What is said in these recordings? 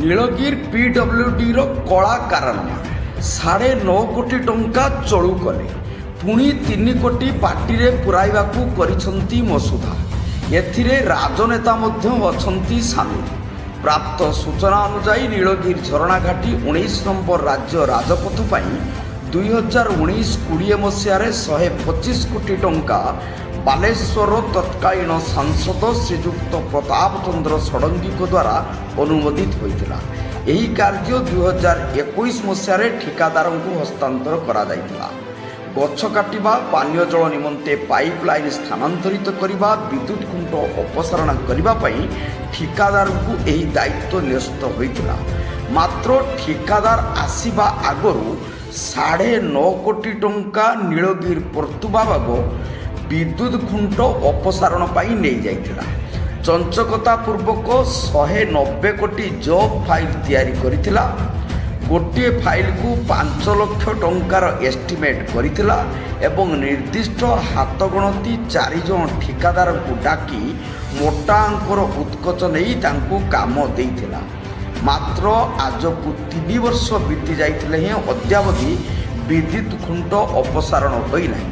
ନୀଳଗିରି PWDର କଳା କାରନାମା 9.5 କୋଟି ଟଙ୍କା ଚଳୁ କଲେ, ପୁଣି 3 କୋଟି ପାଟିରେ ପୁରାଇବାକୁ କରିଛନ୍ତି ମସୁଧା। ଏଥିରେ ରାଜନେତା ମଧ୍ୟ ଅଛନ୍ତି ସାମିଲ। ପ୍ରାପ୍ତ ସୂଚନା ଅନୁଯାୟୀ ନୀଳଗିରି ଝରଣାଘାଟି 19 ନମ୍ବର ରାଜ୍ୟ ରାଜପଥ ପାଇଁ 2019-20 ମସିହାରେ 125 କୋଟି ଟଙ୍କା ବାଲେଶ୍ୱର ତତ୍କାଳୀନ ସାଂସଦ ଶ୍ରୀଯୁକ୍ତ ପ୍ରତାପ ଚନ୍ଦ୍ର ଷଡ଼ଙ୍ଗୀଙ୍କ ଦ୍ୱାରା ଅନୁମୋଦିତ ହୋଇଥିଲା। ଏହି କାର୍ଯ୍ୟ 2021 ମସିହାରେ ଠିକାଦାରଙ୍କୁ ହସ୍ତାନ୍ତର କରାଯାଇଥିଲା। ଗଛ କାଟିବା, ପାନୀୟ ଜଳ ନିମନ୍ତେ ପାଇପ୍ ଲାଇନ୍ ସ୍ଥାନାନ୍ତରିତ କରିବା, ବିଦ୍ୟୁତ୍ ଖୁଣ୍ଟ ଅପସାରଣ କରିବା ପାଇଁ ଠିକାଦାରଙ୍କୁ ଏହି ଦାୟିତ୍ୱ ନ୍ୟସ୍ତ ହୋଇଥିଲା। ମାତ୍ର ଠିକାଦାର ଆସିବା ଆଗରୁ 9.5 କୋଟି ଟଙ୍କା ନୀଳଗିରି ପର୍ତ୍ତୃଭାଗ ବିଦ୍ୟୁତ୍ ଖୁଣ୍ଟ ଅପସାରଣ ପାଇଁ ନେଇଯାଇଥିଲା। ଚଞ୍ଚକତା ପୂର୍ବକ 190 କୋଟି ଜବ୍ ଫାଇଲ୍ ତିଆରି କରିଥିଲା। ଗୋଟିଏ ଫାଇଲକୁ 5 ଲକ୍ଷ ଟଙ୍କାର ଏଷ୍ଟିମେଟ୍ କରିଥିଲା ଏବଂ ନିର୍ଦ୍ଦିଷ୍ଟ ହାତଗଣତି 4 ଜଣ ଠିକାଦାରଙ୍କୁ ଡାକି ମୋଟା ଅଙ୍କର ଉତ୍କୋଚ ନେଇ ତାଙ୍କୁ କାମ ଦେଇଥିଲା। ମାତ୍ର ଆଜକୁ 3 ବର୍ଷ ବିତି ଯାଇଥିଲେ ହେଁ ଅଦ୍ୟାବଧି ବିଦ୍ୟୁତ୍ ଖୁଣ୍ଟ ଅପସାରଣ ହୋଇନାହିଁ,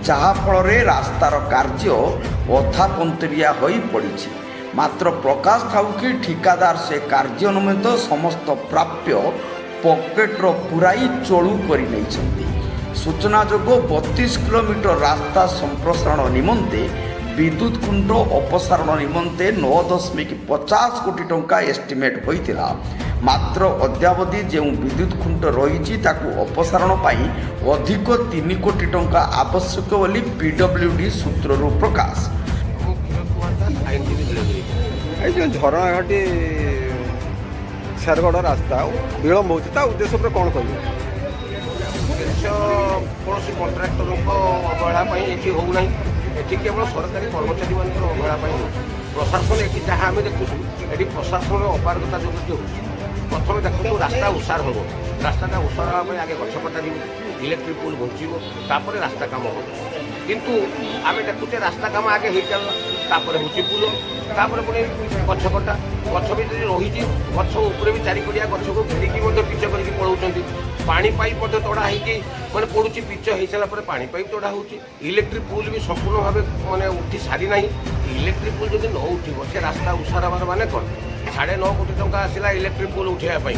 ଯାହାଫଳରେ ରାସ୍ତାର କାର୍ଯ୍ୟ ଅଧାପନ୍ତରିଆ ହୋଇ ପଡ଼ିଛି। ମାତ୍ର ପ୍ରକାଶ ଥାଉକି ଠିକାଦାର ସେ କାର୍ଯ୍ୟ ନିମନ୍ତେ ସମସ୍ତ ପ୍ରାପ୍ୟ ପକେଟ୍ର ପୁରାଇ ଚଳୁ କରିନେଇଛନ୍ତି। ସୂଚନାଯୋଗ୍ୟ 32 କିଲୋମିଟର ରାସ୍ତା ସମ୍ପ୍ରସାରଣ ନିମନ୍ତେ ବିଦ୍ୟୁତ୍ ଖୁଣ୍ଟ ଅପସାରଣ ନିମନ୍ତେ 9.50 କୋଟି ଟଙ୍କା ଏଷ୍ଟିମେଟ୍ ହୋଇଥିଲା। ମାତ୍ର ଅଦ୍ୟାବଧି ଯେଉଁ ବିଦ୍ୟୁତ୍ ଖୁଣ୍ଟ ରହିଛି ତାକୁ ଅପସାରଣ ପାଇଁ ଅଧିକ 3 କୋଟି ଟଙ୍କା ଆବଶ୍ୟକ ବୋଲି PWD ସୂତ୍ରରୁ ପ୍ରକାଶ। এই যে ঝরଣାঘাটি ଶେରଗଡ଼ ରାସ୍ତା ବିଳମ୍ବ ହେଉଛି, ତା ଉଦ୍ଦେଶ୍ୟ ଉପରେ କ'ଣ କହିବେ? ଉଦ୍ଦେଶ୍ୟ କୌଣସି କଣ୍ଟ୍ରାକ୍ଟରଙ୍କ ଅବହେଳା ପାଇଁ ଏଠି ହେଉନାହିଁ। ଏଠି କେବଳ ସରକାରୀ କର୍ମଚାରୀମାନଙ୍କର ଅବହେଳା ପାଇଁ ହେଉଛି। ପ୍ରଶାସନ ଏଠି ଯାହା ଆମେ ଦେଖୁଛୁ, ଏଠି ପ୍ରଶାସନର ଅପାରଗତା ଯୋଗୁଁ ହେଉଛି। ପ୍ରଥମେ ଦେଖନ୍ତୁ, ରାସ୍ତା ଉସାର ହେବ। ରାସ୍ତାଟା ଉସାର ହେବା ପାଇଁ ଆଗେ ଗଛ କଟାଯିବ, ଇଲେକ୍ଟ୍ରିକ୍ ପୋଲ୍ ବଞ୍ଚିବ, ତାପରେ ରାସ୍ତା କାମ ହେବ। କିନ୍ତୁ ଆମେ ଦେଖୁଛେ ରାସ୍ତା କାମ ଆଗେ ହେଇଚାଲିଲା, ତାପରେ ହେଉଛି ପୁଲ, ତାପରେ ପୁଣି ଗଛ କଟା। ଗଛ ବି ଯଦି ରହିଛି, ଗଛ ଉପରେ ବି 4 କଡ଼ିଆ ଗଛକୁ ଘେରିକି ମଧ୍ୟ ପିଚ କରିକି ପଳାଉଛନ୍ତି। ପାଣି ପାଇପ୍ ମଧ୍ୟ ତଡ଼ା ହେଇକି ମାନେ ପଡ଼ୁଛି, ପିଚ ହେଇସାରିଲା ପରେ ପାଣି ପାଇପ୍ ତଡ଼ା ହେଉଛି। ଇଲେକ୍ଟ୍ରିକ୍ ପୋଲ୍ ବି ସମ୍ପୂର୍ଣ୍ଣ ଭାବେ ମାନେ ଉଠି ସାରି ନାହିଁ। ଇଲେକ୍ଟ୍ରିକ୍ ପୋଲ୍ ଯଦି ନ ଉଠିବ, ସେ ରାସ୍ତା ଉସାର ହେବାର ମାନେ କ'ଣ? 9.5 କୋଟି ଟଙ୍କା ଆସିଲା ଇଲେକ୍ଟ୍ରିକ୍ ପୋଲ୍ ଉଠାଇବା ପାଇଁ।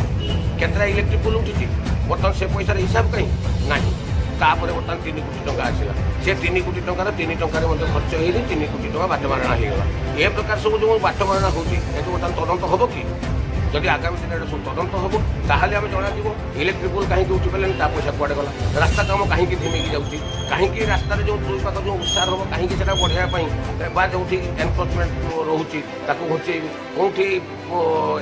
କେତେଟା ଇଲେକ୍ଟ୍ରିକ୍ ପୋଲ୍ ଉଠିଛି? ବର୍ତ୍ତମାନ ସେ ପଇସାର ହିସାବ କାହିଁ ନାହିଁ। ତାପରେ ବର୍ତ୍ତମାନ 3 କୋଟି ଟଙ୍କା ଆସିଲା। ସେ 3 କୋଟି ଟଙ୍କାର 3 ଟଙ୍କାରେ ମଧ୍ୟ ଖର୍ଚ୍ଚ ହେଇନି, 3 କୋଟି ଟଙ୍କା ବାଟମାରଣା ହେଇଗଲା। ଏ ପ୍ରକାର ସବୁ ଯେଉଁ ବାଟମାରଣା ହେଉଛି, ଏଠୁ ବର୍ତ୍ତମାନ ତଦନ୍ତ ହେବ କି? ଯଦି ଆଗାମୀ ଦିନରେ ସବୁ ତଦନ୍ତ ହେବ, ତାହେଲେ ଆମେ ଜଣାଯିବ ଇଲେକ୍ଟ୍ରିକ୍ ପୋଲ୍ କାହିଁକି ଉଠି ପାରିଲେନି, ତା ପଇସା କୁଆଡ଼େ ଗଲା, ରାସ୍ତା କାମ କାହିଁକି ଧିମେଇକି ଯାଉଛି, କାହିଁକି ରାସ୍ତାରେ ଯେଉଁ ଦୁଇ ପାଖ ଯେଉଁ ଉତ୍ସାହ ହେବ, କାହିଁକି ସେଟା ବଢ଼ାଇବା ପାଇଁ ବା ଯେଉଁଠି ଏନକ୍ରୋଚମେଣ୍ଟ ରହୁଛି ତାକୁ ଘୁଞ୍ଚେଇବି, କେଉଁଠି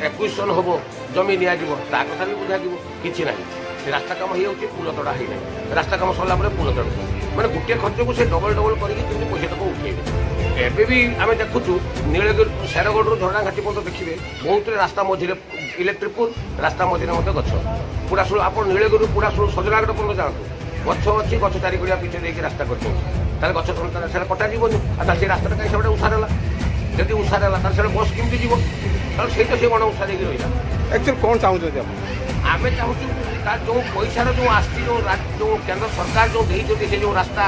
ଏକ୍ୱିଜିସନ୍ ହେବ, ଜମି ନିଆଯିବ, ତା କଥା ବି ବୁଝାଯିବ। କିଛି ନାହିଁ। ସେ ରାସ୍ତା କାମ ହେଇଯାଉଛି, ପୁଲ ତଡ଼ା ହେଇନାହିଁ। ରାସ୍ତା କାମ ସରିଲା ପରେ ପୁଲ ତଡ଼ୁଛି, ମାନେ ଗୋଟିଏ ଖର୍ଚ୍ଚକୁ ସେ ଡବଲ୍ କରିକି କେମିତି ପଇସାଟାକୁ ଉଠେଇବେ। ଏବେ ବି ଆମେ ଦେଖୁଛୁ ନୀଳଗିରି ଶେରଗଡ଼ରୁ ଝରଣାଘାଟି ପର୍ଯ୍ୟନ୍ତ ଦେଖିବେ, ବହୁତରେ ରାସ୍ତା ମଝିରେ ଇଲେକ୍ଟ୍ରିକ୍ ପୋଲ୍, ରାସ୍ତା ମଝିରେ ମଧ୍ୟ ଗଛ। ପୁରାଶୁଳ ଆପଣ ନୀଳଗିରିରୁ ପୁରାଶୁଳ ସଜନାଘାଟ ପର୍ଯ୍ୟନ୍ତ ଯାଆନ୍ତୁ, ଗଛ ଅଛି, ଗଛ 4 କଡ଼ିଆ ପିଛ ଦେଇକି ରାସ୍ତା କରିଛନ୍ତି। ତାହେଲେ ଗଛ ସେଟା କଟାଯିବନି। ଆଉ ତାହେଲେ ସେ ରାସ୍ତାଟା କାହିଁ ସେପଟେ ଉସାର ହେଲା? ଯଦି ଉସାର ହେଲା, ତାହେଲେ ସେଟା ବସ୍ କେମିତି ଯିବ? ତାହେଲେ ସେଇଟା ସେ ଗଣ ଉଷା ଦେଇକି ରହିଲା। ଆକ୍ଚୁଆଲି କ'ଣ ଚାହୁଁଛନ୍ତି ଆପଣ? ଆମେ ଚାହୁଁଛୁ ତାର ଯେଉଁ ପଇସାର ଯେଉଁ ଆସିଛି, ଯେଉଁ କେନ୍ଦ୍ର ସରକାର ଯେଉଁ ଦେଇଛନ୍ତି, ସେ ଯେଉଁ ରାସ୍ତା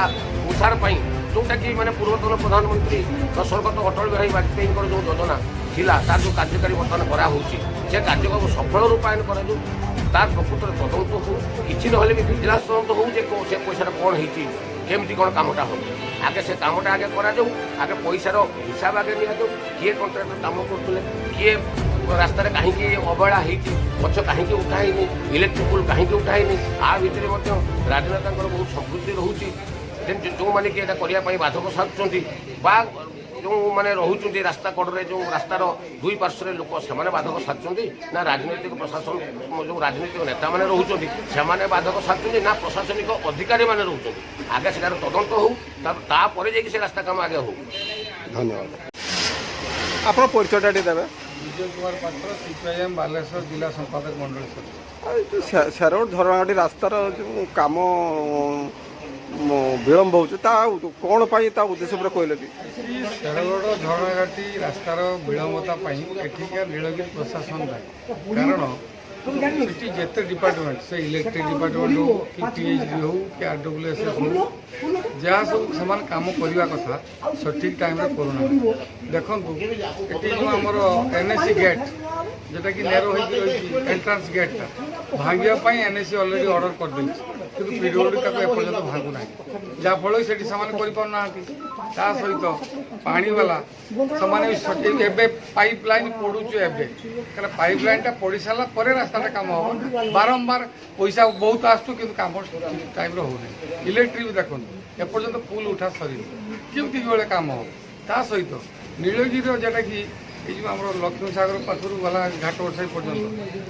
ଉସାର ପାଇଁ, ଯେଉଁଟାକି ମାନେ ପୂର୍ବତନ ପ୍ରଧାନମନ୍ତ୍ରୀ ସ୍ୱର୍ଗତ ଅଟଳ ବିହାରୀ ବାଜପେୟୀଙ୍କର ଯେଉଁ ଯୋଜନା ଥିଲା, ତାର ଯେଉଁ କାର୍ଯ୍ୟକାରୀ ବର୍ତ୍ତମାନ କରାହେଉଛି, ସେ କାର୍ଯ୍ୟକ୍ରମ ସଫଳ ରୂପାୟନ କରାଯାଉ। ତାର ପ୍ରକୃତରେ ତଦନ୍ତ ହେଉ, କିଛି ନହେଲେ ବି ଭିଜିଲାନ୍ସ ତଦନ୍ତ ହେଉ ଯେ ସେ ପଇସାଟା କ'ଣ ହେଇଛି, କେମିତି କ'ଣ କାମଟା ହେବ। ଆଗେ ସେ କାମଟା ଆଗେ କରାଯାଉ, ଆଗେ ପଇସାର ହିସାବ ଆଗେ ନିଆଯାଉ। କିଏ କଣ୍ଟ୍ରାକ୍ଟର କାମ କରୁଥିଲେ, କିଏ ରାସ୍ତାରେ କାହିଁକି ଅବହେଳା ହେଇଛି, ଗଛ କାହିଁକି ଉଠା ହେଇନି, ଇଲେକ୍ଟ୍ରିକ୍ ପୋଲ୍ କାହିଁକି ଉଠା ହେଇନି। ଆ ଭିତରେ ମଧ୍ୟ ରାଜନେତାଙ୍କର ବହୁତ ସମ୍ପୃକ୍ତି ରହୁଛି। ଯେଉଁମାନେ କି ଏଇଟା କରିବା ପାଇଁ ବାଧକ ସାଜୁଛନ୍ତି ବା ଯେଉଁମାନେ ରହୁଛନ୍ତି ରାସ୍ତା କଡ଼ରେ, ଯେଉଁ ରାସ୍ତାର ଦୁଇ ପାର୍ଶ୍ୱରେ ଲୋକ, ସେମାନେ ବାଧକ ସାଜୁଛନ୍ତି ନା ରାଜନୈତିକ ପ୍ରଶାସନ, ଯେଉଁ ରାଜନୈତିକ ନେତାମାନେ ରହୁଛନ୍ତି ସେମାନେ ବାଧକ ସାଜୁଛନ୍ତି ନା ପ୍ରଶାସନିକ ଅଧିକାରୀମାନେ ରହୁଛନ୍ତି? ଆଗେ ସେଟାର ତଦନ୍ତ ହେଉ, ତାପରେ ଯାଇକି ସେ ରାସ୍ତା କାମ ଆଗେ ହେଉ। ଧନ୍ୟବାଦ। ଆପଣ ପରିଚୟଟା ଟିକେ ଦେବେ? विजय कुमार पात्र, CPIM बालेश्वर जिला संपादक मंडल। ଶେରଗଡ଼ ଝରଣାଘାଟି ରାସ୍ତାର ଯେଉଁ କାମ ବିଳମ୍ବ ହେଉଛି ତା କ'ଣ ପାଇଁ ତା ଉଦ୍ଦେଶ୍ୟ ଉପରେ କହିଲେ କି? ଶେରଗଡ଼ ଝରଣାଘାଟି ରାସ୍ତାର ବିଳମ୍ବତା ପାଇଁ ଏଠିକା ନୀଳଗିରି ପ୍ରଶାସନ ଦାୟୀ। କାରଣ ସେଠି ଯେତେ ଡିପାର୍ଟମେଣ୍ଟ ସେ ଇଲେକ୍ଟ୍ରିକ୍ ଡିପାର୍ଟମେଣ୍ଟ ହଉ କି PHD ହଉ କି RWS ହଉ ଯାହା ସବୁ ସେମାନେ କାମ କରିବା କଥା ସଠିକ୍ ଟାଇମ୍ରେ କରୁନାହାନ୍ତି। ଦେଖନ୍ତୁ ଏଠି ଯେଉଁ ଆମର NSC ଗେଟ୍ ଯେଉଁଟାକି ନେରୋ ହେଇକି ରହିଛି ଏଣ୍ଟ୍ରାନ୍ସ ଗେଟ୍ଟା ଭାଙ୍ଗିବା ପାଇଁ NSC ଅଲରେଡ଼ି ଅର୍ଡ଼ର କରିଦେଇଛି, କିନ୍ତୁ PWD ତାକୁ ଏପର୍ଯ୍ୟନ୍ତ ଭାଙ୍ଗୁନାହିଁ, ଯାହାଫଳରେ ସେଠି ସେମାନେ କରିପାରୁନାହାନ୍ତି। ତା ସହିତ ପାଣିବାଲା ସେମାନେ ସଠିକ୍ ଏବେ ପାଇପ୍ ଲାଇନ୍ ପଡ଼ୁଛୁ ଏବେ, କାରଣ ପାଇପ୍ ଲାଇନ୍ଟା ପଡ଼ି ସାରିଲା ପରେ ରାସ୍ତାଟା କାମ ହେବ। ବାରମ୍ବାର ପଇସା ବହୁତ ଆସୁଛୁ କିନ୍ତୁ କାମ ଠିକ୍ ଟାଇମ୍ରେ ହେଉନାହିଁ। ଇଲେକ୍ଟ୍ରିକ୍ ବି ଦେଖନ୍ତୁ ଏପର୍ଯ୍ୟନ୍ତ ପୁଲ୍ ଉଠା ସରିନି, କେମିତି ବେଳେ କାମ ହେବ। ତା ସହିତ ନୀଳଗିରିର ଯେଉଁଟାକି ଏଇ ଯେଉଁ ଆମର ଲକ୍ଷ୍ମୀସାଗର ପାଖରୁ ଗଲା ଘାଟ ବର୍ଷାଇ ପର୍ଯ୍ୟନ୍ତ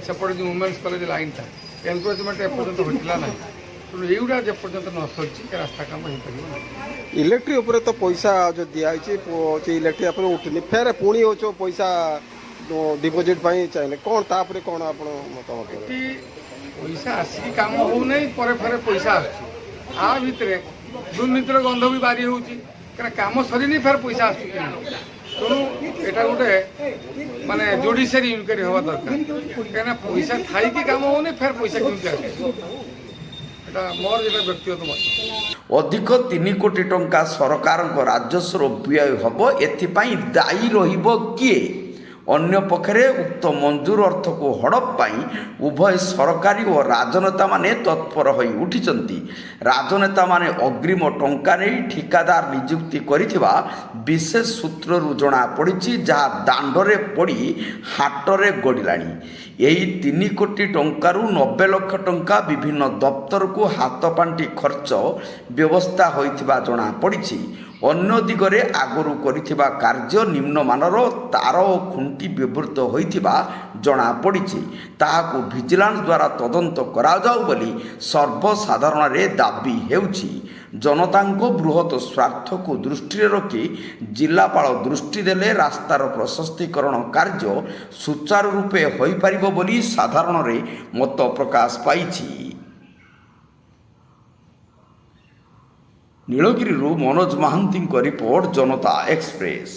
ସେପଟେ ଯେଉଁ ଓମେନ୍ସ କଲେଜ ଲାଇନ୍ଟା ଏନକ୍ରୋଚମେଣ୍ଟ ଏପର୍ଯ୍ୟନ୍ତ ହୋଇଥିଲା ନାହିଁ। ତେଣୁ ଏଇଗୁଡ଼ା ଯେପର୍ଯ୍ୟନ୍ତ ନ ସରିଛି ଏ ରାସ୍ତା କାମ ହେଇପାରିବ ନାହିଁ। ଇଲେକ୍ଟ୍ରି ଉପରେ ତ ପଇସା ଯେଉଁ ଦିଆହେଇଛି ସେ ଇଲେକ୍ଟ୍ରି ଆପଣ ଉଠୁନି, ଫେରେ ପୁଣି ହେଉଛି ପଇସା ଡିପୋଜିଟ୍ ପାଇଁ ଚାହିଁଲେ କ'ଣ ତାପରେ କ'ଣ ଆପଣ ମତାମତ? ଏଠି ପଇସା ଆସିକି କାମ ହେଉନାହିଁ, ପରେ ଫେରେ ପଇସା ଆସୁଛି। ଆ ଭିତରେ ଦୁର୍ନୀତିର ଗନ୍ଧ ବି ବାରି ହେଉଛି, କାରଣ କାମ ସରିନି ଫେରେ ପଇସା ଆସୁଛି କେମିତି। ତେଣୁ ଏଇଟା ଗୋଟେ ମାନେ ଜୁଡ଼ିସିଆରୀ ଇନକ୍ୱାରି ହେବା ଦରକାର, କାହିଁକିନା ପଇସା ଥାଇକି କାମ ହେଉନି ଫେରେ ପଇସା କେମିତି ଆସୁଛି। এটা ମୋର যেটা ବ୍ୟକ୍ତିଗତ ମତ। ଅଧିକ 3 କୋଟି ଟଙ୍କା ସରକାରଙ୍କ ରାଜସ୍ୱରୁ ବ୍ୟୟ ହେବ, ଏଥିପାଇଁ ଦାୟୀ ରହିବ କିଏ? ଅନ୍ୟପକ୍ଷରେ ଉକ୍ତ ମଞ୍ଜୁର ଅର୍ଥକୁ ହଡପ ପାଇଁ ଉଭୟ ସରକାରୀ ଓ ରାଜନେତାମାନେ ତତ୍ପର ହୋଇ ଉଠିଛନ୍ତି। ରାଜନେତାମାନେ ଅଗ୍ରିମ ଟଙ୍କା ନେଇ ଠିକାଦାର ନିଯୁକ୍ତି କରିଥିବା ବିଶେଷ ସୂତ୍ରରୁ ଜଣାପଡ଼ିଛି, ଯାହା ଦାଣ୍ଡରେ ପଡ଼ି ହାଟରେ ଗଡ଼ିଲାଣି। ଏହି 3 କୋଟି ଟଙ୍କାରୁ 90 ଲକ୍ଷ ଟଙ୍କା ବିଭିନ୍ନ ଦପ୍ତରକୁ ହାତପାଣ୍ଠି ଖର୍ଚ୍ଚ ବ୍ୟବସ୍ଥା ହୋଇଥିବା ଜଣାପଡ଼ିଛି। ଅନ୍ୟ ଦିଗରେ ଆଗରୁ କରିଥିବା କାର୍ଯ୍ୟ ନିମ୍ନମାନର ତାର ଓ ଖୁଣ୍ଟି ବ୍ୟବହୃତ ହୋଇଥିବା ଜଣାପଡ଼ିଛି। ତାହାକୁ ଭିଜିଲାନ୍ସ ଦ୍ୱାରା ତଦନ୍ତ କରାଯାଉ ବୋଲି ସର୍ବସାଧାରଣରେ ଦାବି ହେଉଛି। ଜନତାଙ୍କ ବୃହତ ସ୍ୱାର୍ଥକୁ ଦୃଷ୍ଟିରେ ରଖି ଜିଲ୍ଲାପାଳ ଦୃଷ୍ଟି ଦେଲେ ରାସ୍ତାର ପ୍ରଶସ୍ତୀକରଣ କାର୍ଯ୍ୟ ସୁଚାରୁ ରୂପେ ହୋଇପାରିବ ବୋଲି ସାଧାରଣରେ ମତ ପ୍ରକାଶ ପାଇଛି। ନୀଳଗିରିରୁ ମନୋଜ ମହାନ୍ତିଙ୍କ ରିପୋର୍ଟ, ଜନତା ଏକ୍ସପ୍ରେସ।